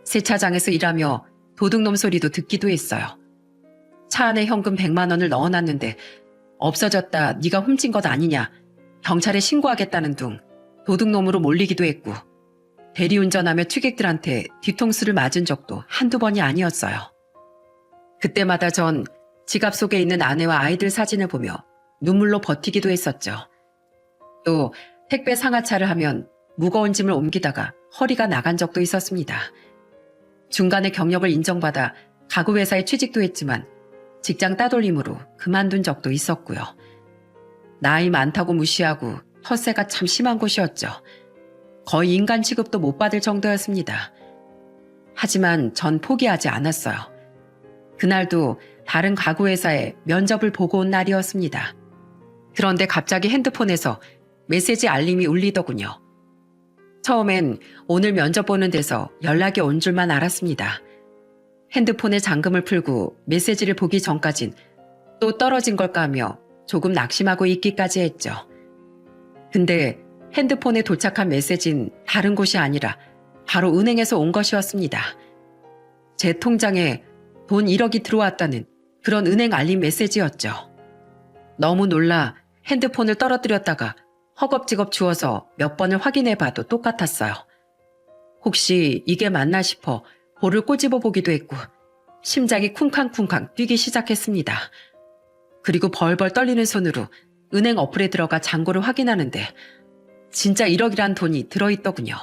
세차장에서 일하며 도둑놈 소리도 듣기도 했어요. 차 안에 현금 100만 원을 넣어놨는데 없어졌다, 네가 훔친 것 아니냐, 경찰에 신고하겠다는 둥 도둑놈으로 몰리기도 했고 대리운전하며 취객들한테 뒤통수를 맞은 적도 한두 번이 아니었어요. 그때마다 전 지갑 속에 있는 아내와 아이들 사진을 보며 눈물로 버티기도 했었죠. 또 택배 상하차를 하면 무거운 짐을 옮기다가 허리가 나간 적도 있었습니다. 중간에 경력을 인정받아 가구회사에 취직도 했지만 직장 따돌림으로 그만둔 적도 있었고요. 나이 많다고 무시하고 텃세가 참 심한 곳이었죠. 거의 인간 취급도 못 받을 정도였습니다. 하지만 전 포기하지 않았어요. 그날도 다른 가구회사에 면접을 보고 온 날이었습니다. 그런데 갑자기 핸드폰에서 메시지 알림이 울리더군요. 처음엔 오늘 면접 보는 데서 연락이 온 줄만 알았습니다. 핸드폰에 잠금을 풀고 메시지를 보기 전까진 또 떨어진 걸까 하며 조금 낙심하고 있기까지 했죠. 근데 핸드폰에 도착한 메시지는 다른 곳이 아니라 바로 은행에서 온 것이었습니다. 제 통장에 돈 1억이 들어왔다는 그런 은행 알림 메시지였죠. 너무 놀라 핸드폰을 떨어뜨렸다가 허겁지겁 주워서 몇 번을 확인해봐도 똑같았어요. 혹시 이게 맞나 싶어 볼을 꼬집어 보기도 했고 심장이 쿵쾅쿵쾅 뛰기 시작했습니다. 그리고 벌벌 떨리는 손으로 은행 어플에 들어가 잔고를 확인하는데 진짜 1억이란 돈이 들어있더군요.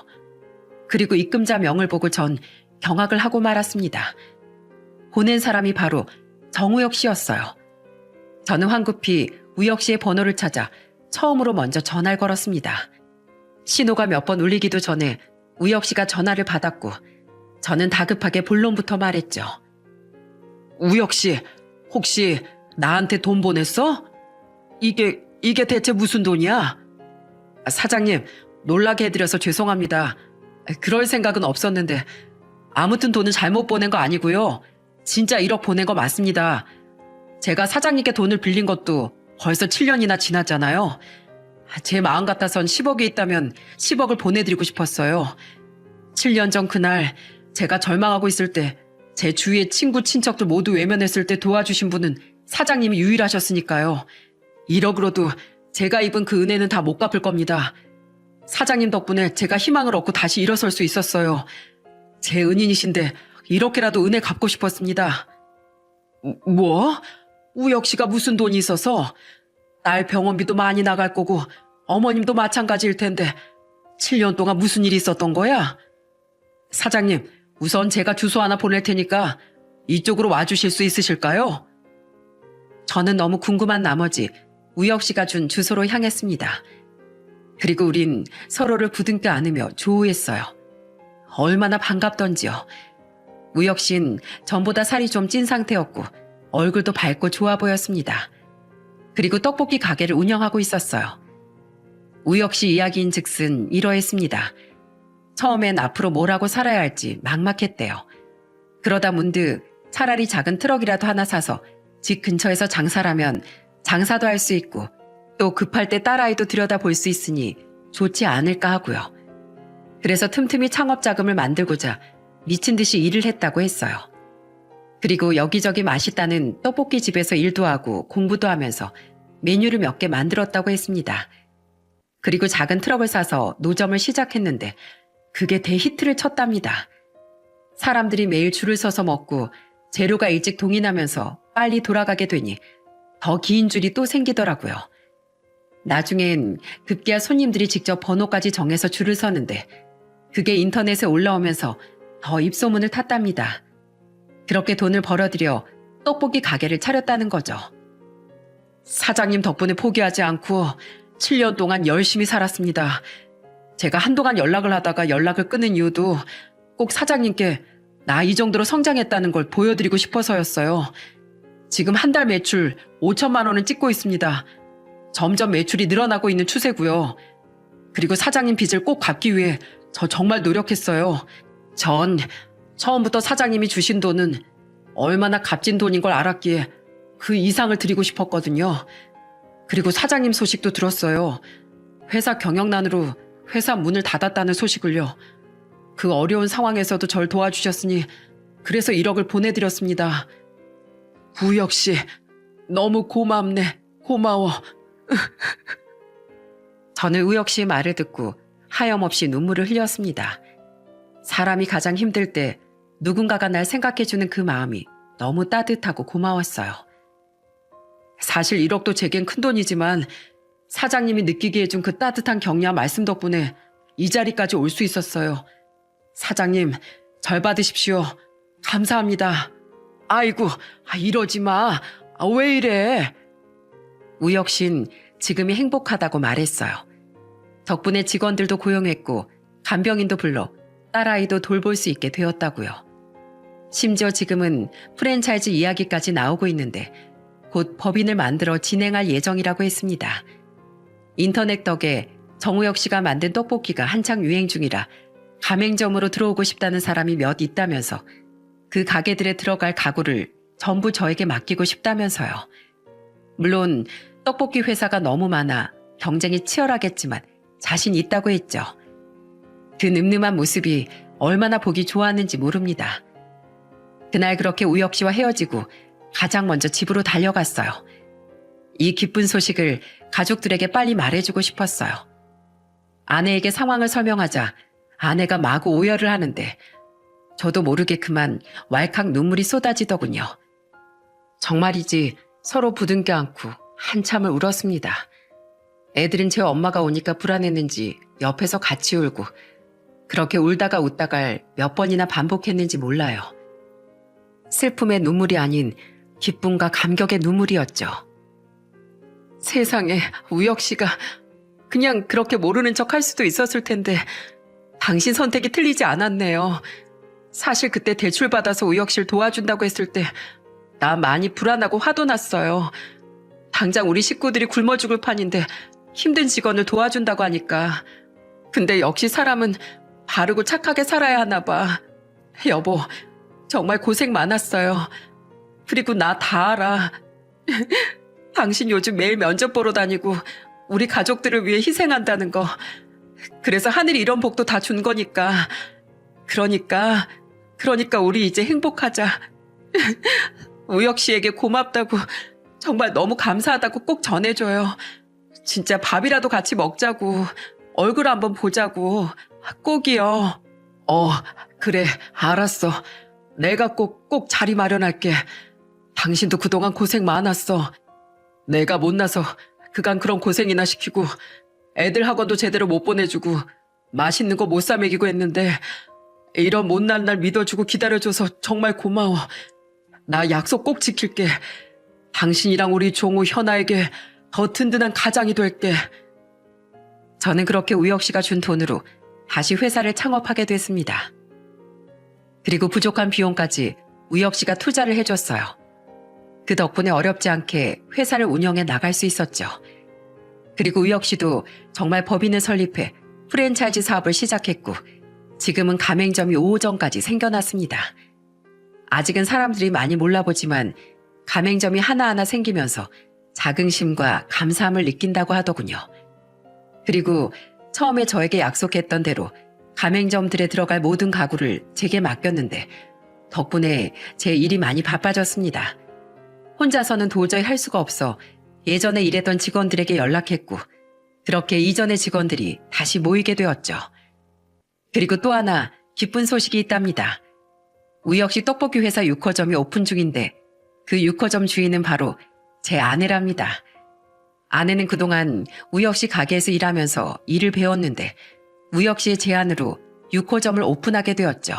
그리고 입금자 명을 보고 전 경악을 하고 말았습니다. 보낸 사람이 바로 정우혁 씨였어요. 저는 황급히 우혁 씨의 번호를 찾아 처음으로 먼저 전화를 걸었습니다. 신호가 몇 번 울리기도 전에 우혁 씨가 전화를 받았고 저는 다급하게 본론부터 말했죠. 우혁 씨, 혹시 나한테 돈 보냈어? 이게 대체 무슨 돈이야? 사장님, 놀라게 해드려서 죄송합니다. 그럴 생각은 없었는데 아무튼 돈은 잘못 보낸 거 아니고요. 진짜 1억 보낸 거 맞습니다. 제가 사장님께 돈을 빌린 것도 벌써 7년이나 지났잖아요. 제 마음 같아선 10억이 있다면 10억을 보내드리고 싶었어요. 7년 전 그날 제가 절망하고 있을 때 제 주위의 친구, 친척들 모두 외면했을 때 도와주신 분은 사장님이 유일하셨으니까요. 1억으로도 제가 입은 그 은혜는 다 못 갚을 겁니다. 사장님 덕분에 제가 희망을 얻고 다시 일어설 수 있었어요. 제 은인이신데 이렇게라도 은혜 갚고 싶었습니다. 뭐? 우혁 씨가 무슨 돈이 있어서? 딸 병원비도 많이 나갈 거고 어머님도 마찬가지일 텐데 7년 동안 무슨 일이 있었던 거야? 사장님, 우선 제가 주소 하나 보낼 테니까 이쪽으로 와주실 수 있으실까요? 저는 너무 궁금한 나머지 우혁 씨가 준 주소로 향했습니다. 그리고 우린 서로를 부둥켜 안으며 조우했어요. 얼마나 반갑던지요. 우혁 씨는 전보다 살이 좀 찐 상태였고 얼굴도 밝고 좋아 보였습니다. 그리고 떡볶이 가게를 운영하고 있었어요. 우혁 씨 이야기인 즉슨 이러했습니다. 처음엔 앞으로 뭘 하고 살아야 할지 막막했대요. 그러다 문득 차라리 작은 트럭이라도 하나 사서 집 근처에서 장사라면 장사도 할 수 있고 또 급할 때 딸아이도 들여다볼 수 있으니 좋지 않을까 하고요. 그래서 틈틈이 창업 자금을 만들고자 미친 듯이 일을 했다고 했어요. 그리고 여기저기 맛있다는 떡볶이 집에서 일도 하고 공부도 하면서 메뉴를 몇 개 만들었다고 했습니다. 그리고 작은 트럭을 사서 노점을 시작했는데 그게 대히트를 쳤답니다. 사람들이 매일 줄을 서서 먹고 재료가 일찍 동인하면서 빨리 돌아가게 되니 더 긴 줄이 또 생기더라고요. 나중엔 급기야 손님들이 직접 번호까지 정해서 줄을 서는데 그게 인터넷에 올라오면서 더 입소문을 탔답니다. 그렇게 돈을 벌어들여 떡볶이 가게를 차렸다는 거죠. 사장님 덕분에 포기하지 않고 7년 동안 열심히 살았습니다. 제가 한동안 연락을 하다가 연락을 끊은 이유도 꼭 사장님께 나 이 정도로 성장했다는 걸 보여드리고 싶어서였어요. 지금 한 달 매출 5천만 원은 찍고 있습니다. 점점 매출이 늘어나고 있는 추세고요. 그리고 사장님 빚을 꼭 갚기 위해 저 정말 노력했어요. 전 처음부터 사장님이 주신 돈은 얼마나 값진 돈인 걸 알았기에 그 이상을 드리고 싶었거든요. 그리고 사장님 소식도 들었어요. 회사 경영난으로 회사 문을 닫았다는 소식을요. 그 어려운 상황에서도 절 도와주셨으니 그래서 1억을 보내드렸습니다. 우혁 씨, 너무 고맙네. 고마워. 저는 우혁 씨의 말을 듣고 하염없이 눈물을 흘렸습니다. 사람이 가장 힘들 때 누군가가 날 생각해주는 그 마음이 너무 따뜻하고 고마웠어요. 사실 1억도 제겐 큰돈이지만 사장님이 느끼게 해준 그 따뜻한 격려 말씀 덕분에 이 자리까지 올 수 있었어요. 사장님, 절 받으십시오. 감사합니다. 아이고, 이러지 마. 왜 이래? 우혁 씨는 지금이 행복하다고 말했어요. 덕분에 직원들도 고용했고 간병인도 불러 딸아이도 돌볼 수 있게 되었다고요. 심지어 지금은 프랜차이즈 이야기까지 나오고 있는데 곧 법인을 만들어 진행할 예정이라고 했습니다. 인터넷 덕에 정우혁 씨가 만든 떡볶이가 한창 유행 중이라 가맹점으로 들어오고 싶다는 사람이 몇 있다면서 그 가게들에 들어갈 가구를 전부 저에게 맡기고 싶다면서요. 물론 떡볶이 회사가 너무 많아 경쟁이 치열하겠지만 자신 있다고 했죠. 그 늠름한 모습이 얼마나 보기 좋았는지 모릅니다. 그날 그렇게 우혁 씨와 헤어지고 가장 먼저 집으로 달려갔어요. 이 기쁜 소식을 가족들에게 빨리 말해주고 싶었어요. 아내에게 상황을 설명하자 아내가 마구 오열을 하는데 저도 모르게 그만 왈칵 눈물이 쏟아지더군요. 정말이지 서로 부둥켜 안고 한참을 울었습니다. 애들은 제 엄마가 오니까 불안했는지 옆에서 같이 울고 그렇게 울다가 웃다가 몇 번이나 반복했는지 몰라요. 슬픔의 눈물이 아닌 기쁨과 감격의 눈물이었죠. 세상에 우혁 씨가 그냥 그렇게 모르는 척 할 수도 있었을 텐데 당신 선택이 틀리지 않았네요. 사실 그때 대출 받아서 우혁 씨를 도와준다고 했을 때 나 많이 불안하고 화도 났어요. 당장 우리 식구들이 굶어 죽을 판인데 힘든 직원을 도와준다고 하니까. 근데 역시 사람은 바르고 착하게 살아야 하나 봐. 여보, 정말 고생 많았어요. 그리고 나 다 알아. 당신 요즘 매일 면접 보러 다니고 우리 가족들을 위해 희생한다는 거. 그래서 하늘이 이런 복도 다 준 거니까. 그러니까 우리 이제 행복하자. 우혁 씨에게 고맙다고, 정말 너무 감사하다고 꼭 전해줘요. 진짜 밥이라도 같이 먹자고, 얼굴 한번 보자고, 꼭이요. 그래, 알았어. 내가 꼭 자리 마련할게. 당신도 그동안 고생 많았어. 내가 못나서 그간 그런 고생이나 시키고 애들 학원도 제대로 못 보내주고 맛있는 거 못 사 먹이고 했는데 이런 못난 날 믿어주고 기다려줘서 정말 고마워. 나 약속 꼭 지킬게. 당신이랑 우리 종우 현아에게 더 든든한 가장이 될게. 저는 그렇게 우혁 씨가 준 돈으로 다시 회사를 창업하게 됐습니다. 그리고 부족한 비용까지 우혁 씨가 투자를 해줬어요. 그 덕분에 어렵지 않게 회사를 운영해 나갈 수 있었죠. 그리고 우혁 씨도 정말 법인을 설립해 프랜차이즈 사업을 시작했고 지금은 가맹점이 5호점까지 생겨났습니다. 아직은 사람들이 많이 몰라보지만 가맹점이 하나하나 생기면서 자긍심과 감사함을 느낀다고 하더군요. 그리고 처음에 저에게 약속했던 대로 가맹점들에 들어갈 모든 가구를 제게 맡겼는데 덕분에 제 일이 많이 바빠졌습니다. 혼자서는 도저히 할 수가 없어 예전에 일했던 직원들에게 연락했고 그렇게 이전의 직원들이 다시 모이게 되었죠. 그리고 또 하나 기쁜 소식이 있답니다. 우혁씨 떡볶이 회사 6호점이 오픈 중인데 그 6호점 주인은 바로 제 아내랍니다. 아내는 그동안 우혁씨 가게에서 일하면서 일을 배웠는데 우혁씨의 제안으로 6호점을 오픈하게 되었죠.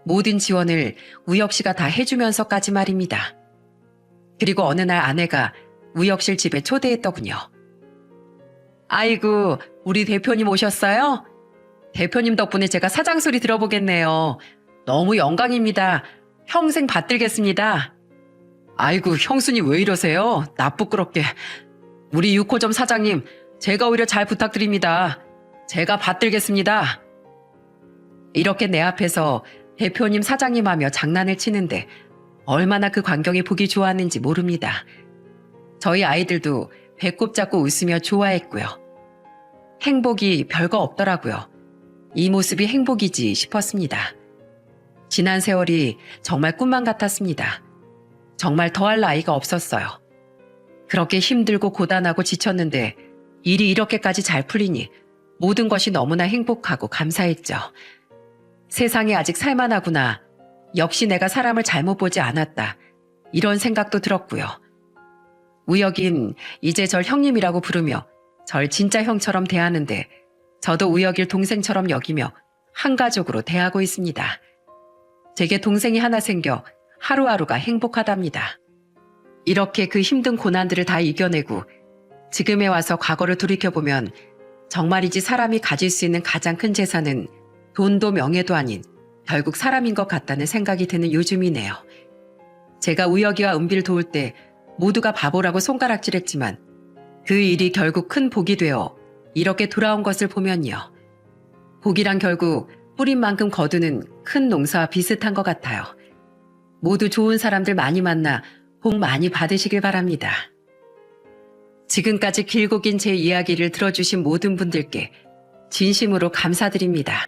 모든 지원을 우혁씨가 다 해주면서까지 말입니다. 그리고 어느 날 아내가 우혁씨를 집에 초대했더군요. 아이고, 우리 대표님 오셨어요? 대표님 덕분에 제가 사장 소리 들어보겠네요. 너무 영광입니다. 평생 받들겠습니다. 아이고, 형수님 왜 이러세요? 나 부끄럽게. 우리 6호점 사장님, 제가 오히려 잘 부탁드립니다. 제가 받들겠습니다. 이렇게 내 앞에서 대표님 사장님 하며 장난을 치는데 얼마나 그 광경이 보기 좋았는지 모릅니다. 저희 아이들도 배꼽 잡고 웃으며 좋아했고요. 행복이 별거 없더라고요. 이 모습이 행복이지 싶었습니다. 지난 세월이 정말 꿈만 같았습니다. 정말 더할 나이가 없었어요. 그렇게 힘들고 고단하고 지쳤는데 일이 이렇게까지 잘 풀리니 모든 것이 너무나 행복하고 감사했죠. 세상에 아직 살만하구나. 역시 내가 사람을 잘못 보지 않았다. 이런 생각도 들었고요. 우혁인 이제 절 형님이라고 부르며 절 진짜 형처럼 대하는데 저도 우혁일 동생처럼 여기며 한 가족으로 대하고 있습니다. 제게 동생이 하나 생겨 하루하루가 행복하답니다. 이렇게 그 힘든 고난들을 다 이겨내고 지금에 와서 과거를 돌이켜보면 정말이지 사람이 가질 수 있는 가장 큰 재산은 돈도 명예도 아닌 결국 사람인 것 같다는 생각이 드는 요즘이네요. 제가 우혁이와 은비를 도울 때 모두가 바보라고 손가락질했지만 그 일이 결국 큰 복이 되어 이렇게 돌아온 것을 보면요. 복이란 결국 뿌린 만큼 거두는 큰 농사와 비슷한 것 같아요. 모두 좋은 사람들 많이 만나 복 많이 받으시길 바랍니다. 지금까지 길고 긴 제 이야기를 들어주신 모든 분들께 진심으로 감사드립니다.